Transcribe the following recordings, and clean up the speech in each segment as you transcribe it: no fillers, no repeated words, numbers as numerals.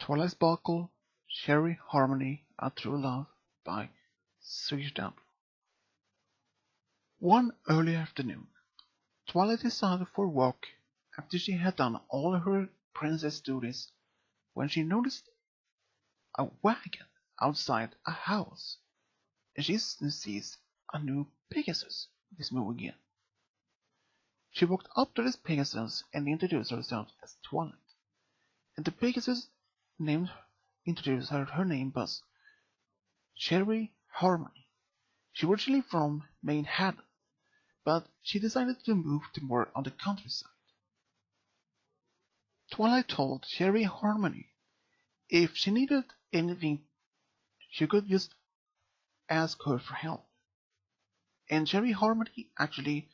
Twilight Sparkle, Cherry Harmony, A True Love by Swedish Dub. One early afternoon, Twilight decided for a walk after she had done all her princess duties when she noticed a wagon outside a house, and she sees a new Pegasus this moving in. She walked up to this Pegasus and introduced herself as Twilight, and the Pegasus introduced her name was Cherry Harmony. She was originally from Manhattan, but she decided to move to more on the countryside. Twilight told Cherry Harmony if she needed anything, she could just ask her for help. And Cherry Harmony actually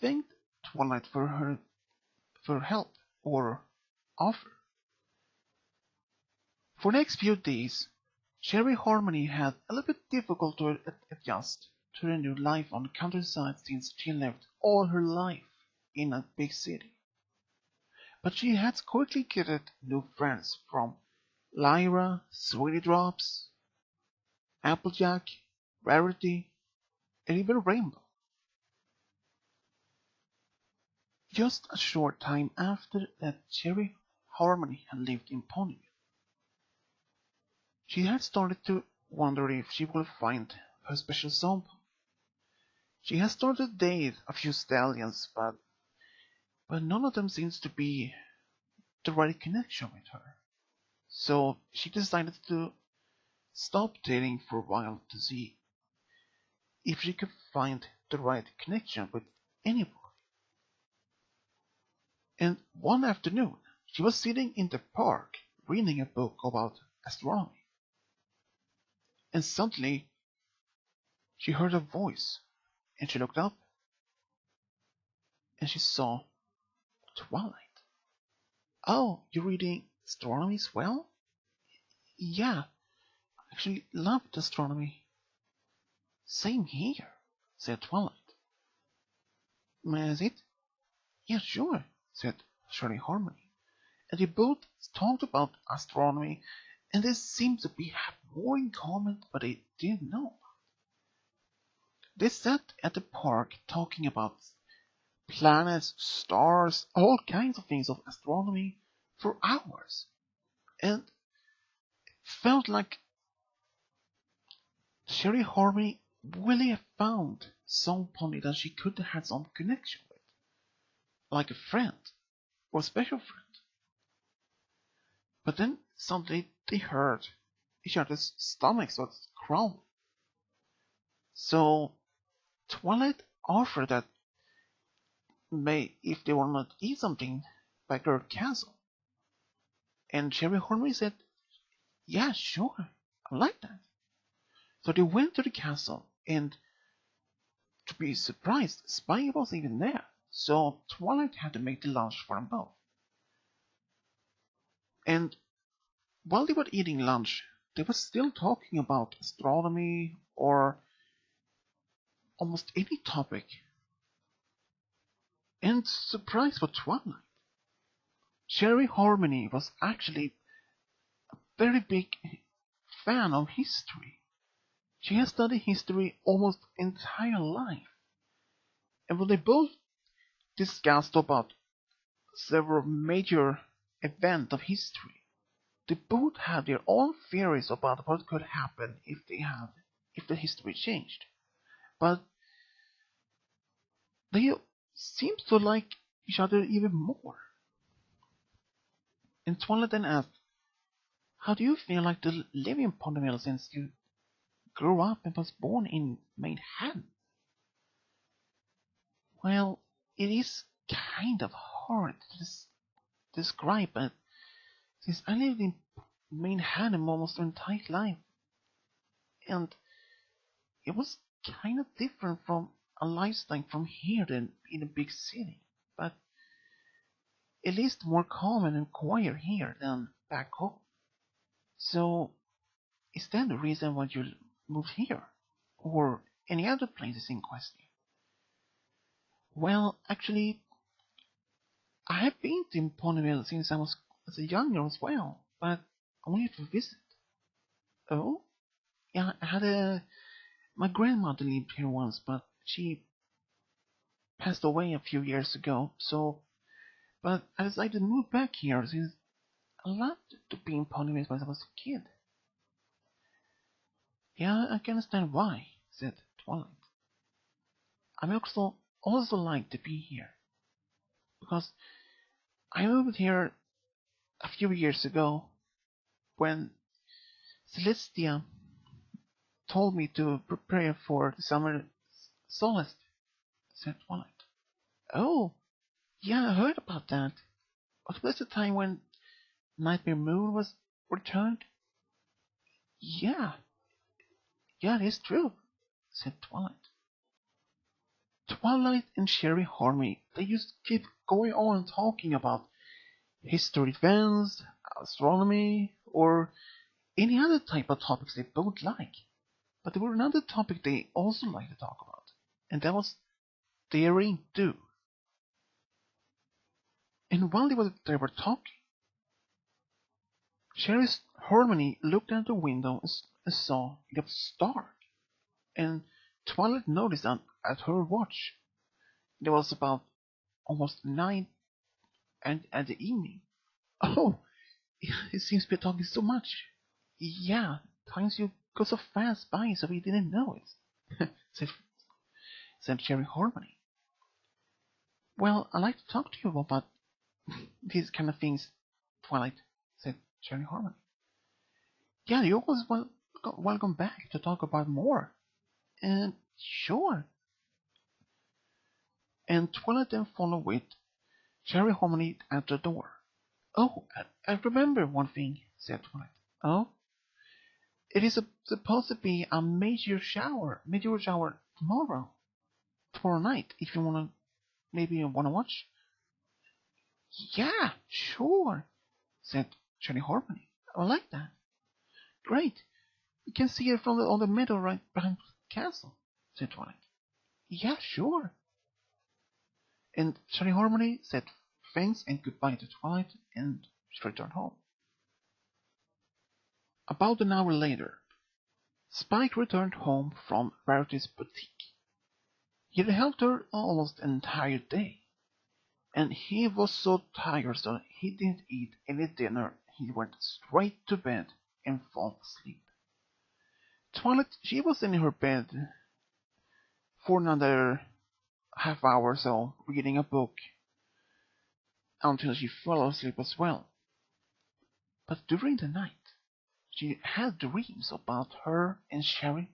thanked Twilight for her help or offer. For the next few days, Cherry Harmony had a little bit difficult to adjust to her new life on the countryside since she lived all her life in a big city. But she had quickly gathered new friends from Lyra, Sweetie Drops, Applejack, Rarity, and even Rainbow. Just a short time after that Cherry Harmony had lived in Ponyville, she had started to wonder if she would find her special someone. She had started to date a few stallions, but none of them seems to be the right connection with her. So she decided to stop dating for a while to see if she could find the right connection with anybody. And one afternoon, she was sitting in the park reading a book about astronomy. And suddenly, she heard a voice, and she looked up, and she saw Twilight. "Oh, you're reading astronomy as well?" "Yeah, I actually loved astronomy." "Same here," said Twilight. "May I sit?" "Yeah, sure," said Cherry Harmony. And they both talked about astronomy, and they seemed to have more in common than they didn't know. They sat at the park talking about planets, stars, all kinds of things of astronomy for hours, and it felt like Cherry Harmony really found somebody that she could have had some connection with, like a friend or a special friend. But then suddenly they heard each other's stomachs was growling. So Twilight offered that if they wanted to eat something back at her castle. And Cherry Harmony said, "Yeah, sure, I like that." So they went to the castle, and to be surprised, Spy wasn't even there. So Twilight had to make the lunch for them both. And while they were eating lunch, they were still talking about astronomy or almost any topic. And surprise for Twilight, Cherry Harmony was actually a very big fan of history. She has studied history almost entire life. And when they both discussed about several major events of history, they both had their own theories about what could happen if the history changed. But they seemed to like each other even more. And Twilight then asked, "How do you feel like to live in Ponyville since you grew up and was born in Manhattan?" "Well, it is kind of hard to describe, but since I lived in Manhattan almost my entire life, and it was kind of different from a lifestyle from here than in a big city, but at least more calm and quiet here than back home. So, is that the reason why you moved here? Or any other places in question?" "Well, actually, I have been to Ponyville since I was as a young girl as well, but only for visit. Oh? Yeah, I had my grandmother lived here once, but she passed away a few years ago, but I decided to move back here since I loved to be in Ponyville when I was a kid. Yeah, I can understand why, said Twilight. I also like to be here, because I moved here a few years ago when Celestia told me to prepare for the summer solstice, said Twilight. Oh, yeah, I heard about that. Was this the time when Nightmare Moon was returned? Yeah, yeah, it is true, said Twilight. Twilight and Sherry Harmony, they just keep going on talking about history events, astronomy, or any other type of topics they both like. But there were another topic they also like to talk about, and that was daring do. And while they were talking, Sherry's Harmony looked out the window and saw it was dark. And Twilight noticed that at her watch it was about almost 9 and at the evening. Oh, it seems we're talking so much. Yeah, times you go so fast by so we didn't know it, said Cherry Harmony. Well, I like to talk to you about these kind of things, Twilight, said Cherry Harmony. Yeah, you're always welcome back to talk about more. And sure. And Twilight then followed with Cherry Harmony at the door. Oh, I remember one thing, said Twilight. Oh? It is supposed to be a meteor shower tomorrow night, if you maybe wanna watch. Yeah, sure, said Cherry Harmony. I like that. Great. You can see it from on the meadow right behind the castle, said Twilight. Yeah, sure. And Cherry Harmony said thanks and goodbye to Twilight and she returned home. About an hour later, Spike returned home from Rarity's boutique. He had helped her almost an entire day, and he was so tired that he didn't eat any dinner. He went straight to bed and fell asleep. Twilight, she was in her bed for another half hour or so, reading a book, until she fell asleep as well. But during the night, she had dreams about her and Sherry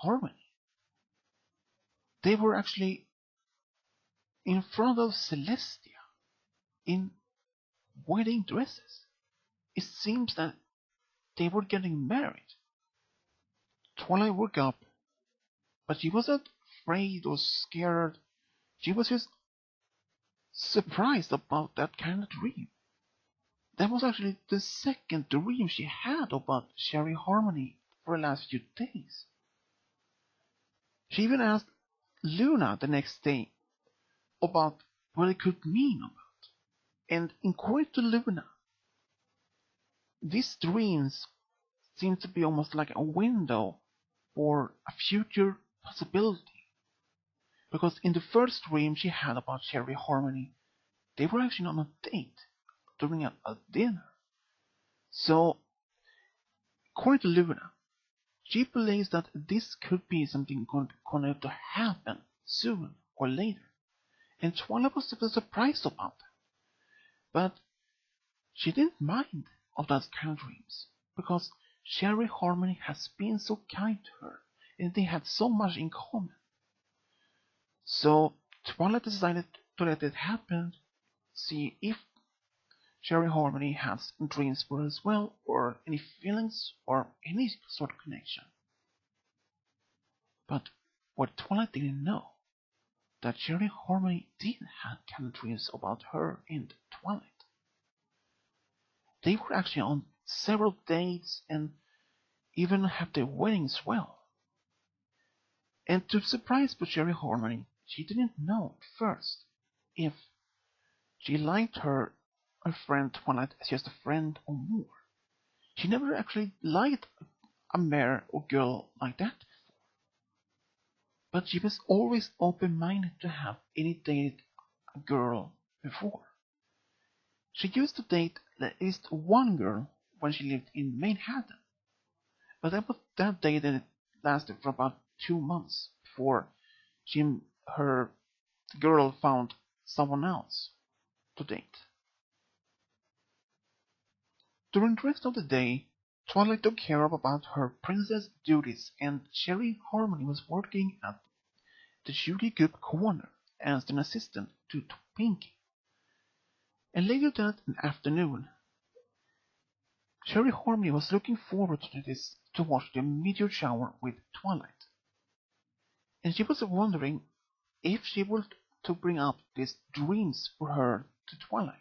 Harmony. They were actually in front of Celestia in wedding dresses. It seems that they were getting married. Twilight woke up, but she wasn't afraid or scared. She was just surprised about that kind of dream. That was actually the second dream she had about Sherry Harmony for the last few days. She even asked Luna the next day about what it could mean about. And according to Luna, these dreams seem to be almost like a window for a future possibility. Because in the first dream she had about Sherry Harmony, they were actually on a date during a dinner. So, according to Luna, she believes that this could be something going to happen soon or later. And Twilight was surprised about that. But she didn't mind of those kind of dreams, because Sherry Harmony has been so kind to her, and they had so much in common. So Twilight decided to let it happen, see if Sherry Harmony has dreams for her as well, or any feelings, or any sort of connection. But what Twilight didn't know, that Sherry Harmony did have kind of dreams about her and Twilight. They were actually on several dates and even have their weddings well. And to surprise Sherry Harmony, she didn't know at first if she liked her friend Twilight as just a friend or more. She never actually liked a mare or girl like that before. But she was always open-minded to have any dated a girl before. She used to date at least one girl when she lived in Manhattan. But that date lasted for about 2 months before her girl found someone else to date. During the rest of the day, Twilight took care of about her princess duties, and Cherry Harmony was working at the Judy Goop corner as an assistant to Pinky. And later that afternoon, Cherry Harmony was looking forward to watch the meteor shower with Twilight. And she was wondering if she would to bring up these dreams for her to Twilight.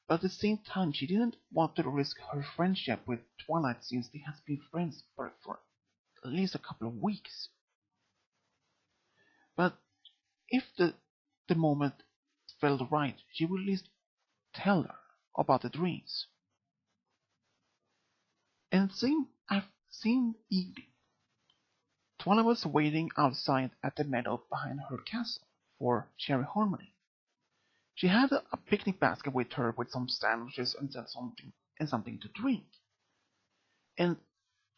But at the same time, she didn't want to risk her friendship with Twilight since they had been friends for at least a couple of weeks. But if the moment felt right, she would at least tell her about the dreams. And same evening, Twilight was waiting outside at the meadow behind her castle for Cherry Harmony. She had a picnic basket with her with some sandwiches and something to drink. And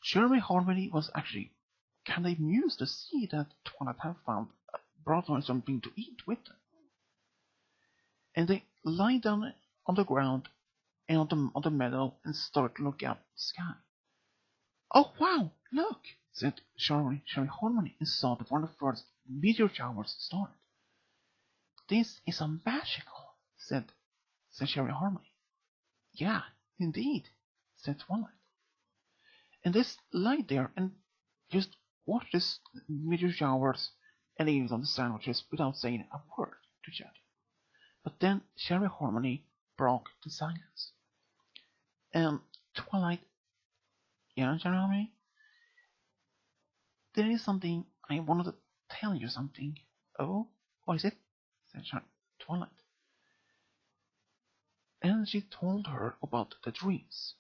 Cherry Harmony was actually kind of amused to see that Twilight had brought her something to eat with them. And they lie down on the ground and on the meadow and started to look up the sky. "Oh wow, look!" said Cherry Harmony, and saw that one of the first meteor showers started. "This is a magical," said Cherry Harmony. "Yeah, indeed," said Twilight. And they lie there and just watch this meteor showers and eat on the sandwiches without saying a word to each other. But then Cherry Harmony broke the silence. Twilight, yeah, Cherry Harmony, there is something I wanted to tell you something. "Oh, what is it?" said Twilight. And she told her about the dreams.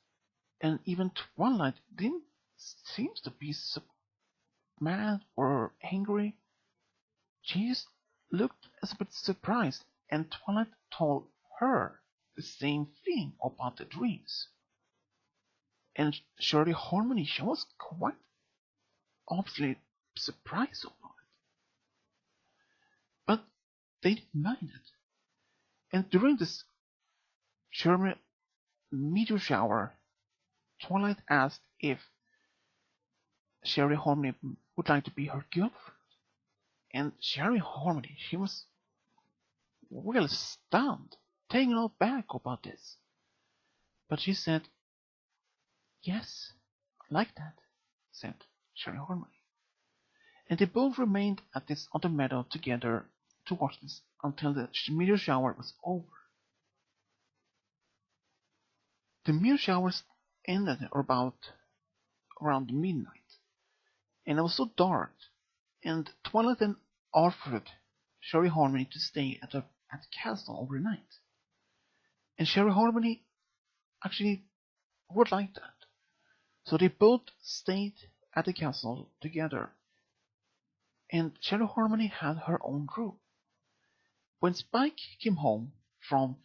And even Twilight didn't seem to be so mad or angry. She just looked a bit surprised, and Twilight told her the same thing about the dreams. And Cherry Harmony, she was quite obviously surprised about it. But they didn't mind it. And during this meteor shower, Twilight asked if Cherry Harmony would like to be her girlfriend. And Cherry Harmony, she was well stunned, taken aback about this. But she said, "Yes, I like that," said Cherry Harmony. And they both remained on the meadow together to watch this until the meteor shower was over. The meteor showers ended around midnight, and it was so dark, and Twilight then offered Cherry Harmony to stay at the castle overnight. And Cherry Harmony actually would like that. So they both stayed at the castle together, and Cherry Harmony had her own room. When Spike came home from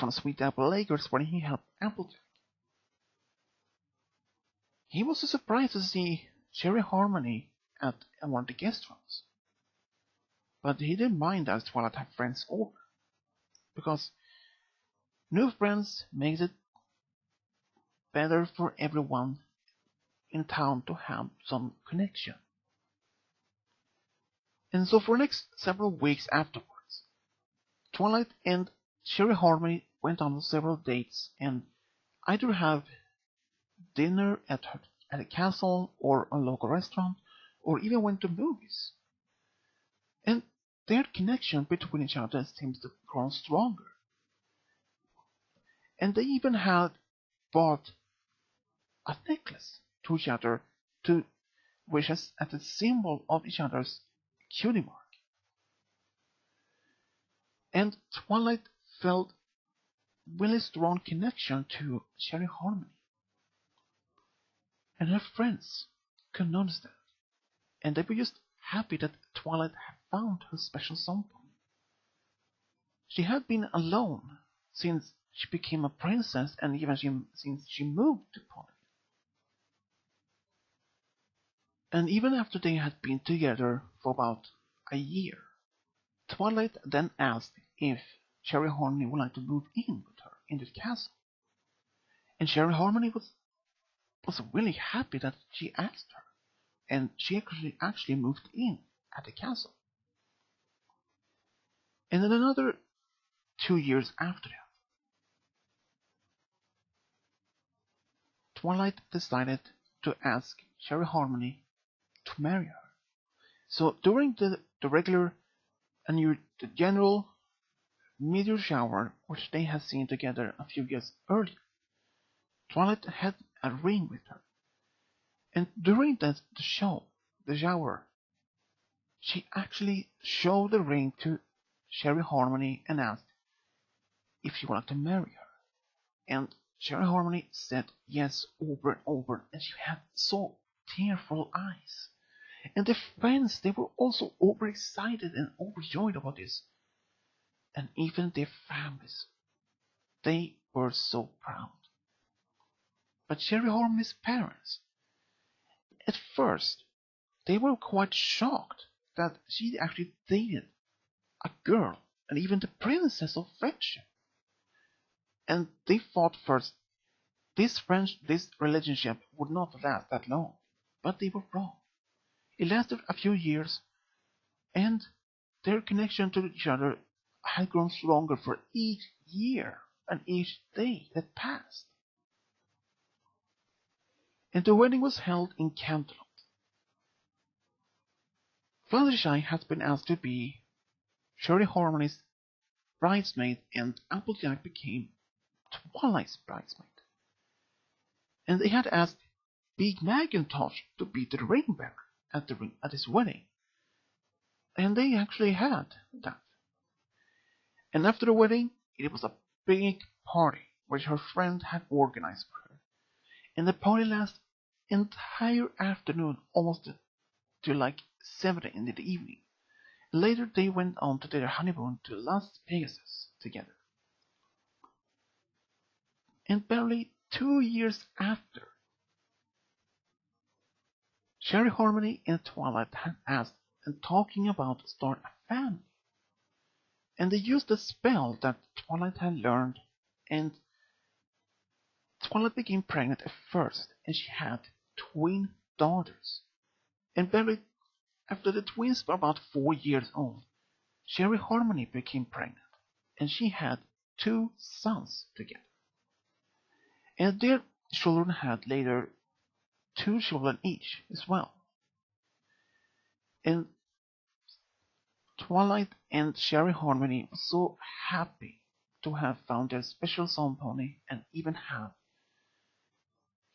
Sweet Apple Acres when he helped Applejack, he was so surprised to see Cherry Harmony at one of the guest rooms. But he didn't mind as Twilight had friends over, because new friends makes it better for everyone in town to have some connection. And so for the next several weeks afterwards, Twilight and Cherry Harmony went on several dates and either have dinner at a castle or a local restaurant, or even went to movies. And their connection between each other seems to grow stronger. And they even had bought a necklace to each other which is as a symbol of each other's cutie mark. And Twilight felt really strong connection to Cherry Harmony. And her friends could notice that. And they were just happy that Twilight had found her special someone. She had been alone since she became a princess and even since she moved to Polly. And even after they had been together for about a year, Twilight then asked if Cherry Harmony would like to move in with her in the castle. And Cherry Harmony was really happy that she asked her, and she actually moved in at the castle. And then another 2 years after that, Twilight decided to ask Cherry Harmony to marry her. So during the regular and the general meteor shower, which they had seen together a few years earlier, Twilight had a ring with her. And during the shower, she actually showed the ring to Cherry Harmony and asked if she wanted to marry her. And Cherry Harmony said yes over and over, and she had so tearful eyes. And the friends, they were also overexcited and overjoyed about this. And even their families, they were so proud. But Cherry Harmony's parents, at first, they were quite shocked that she actually dated a girl and even the princess of friendship. And they thought first this relationship would not last that long. But they were wrong. It lasted a few years, and their connection to each other had grown stronger for each year and each day that passed. And the wedding was held in Camelot. Fluttershy had been asked to be Cherry Harmony's bridesmaid, and Applejack became Twilight's bridesmaid. And they had asked Big Macintosh to be the ring bearer at his wedding. And they actually had that. And after the wedding, it was a big party which her friend had organized for her. And the party lasted entire afternoon, almost to like 7 in the evening. Later they went on to their honeymoon to Las Vegas together. And barely 2 years after, Cherry Harmony and Twilight had asked and talking about start a family. And they used a spell that Twilight had learned, and Twilight became pregnant at first, and she had twin daughters. And barely after the twins were about 4 years old, Cherry Harmony became pregnant, and she had 2 sons together. And their children had later 2 children each as well. And Twilight and Cherry Harmony were so happy to have found their special song pony and even have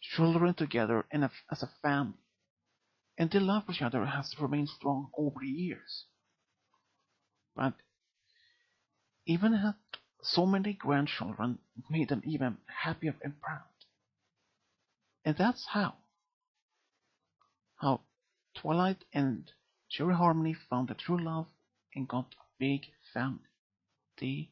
children together and as a family. And their love for each other has remained strong over the years. But even had so many grandchildren made them even happier and proud. And that's how Twilight and Cherry Harmony found a true love and got a big family. The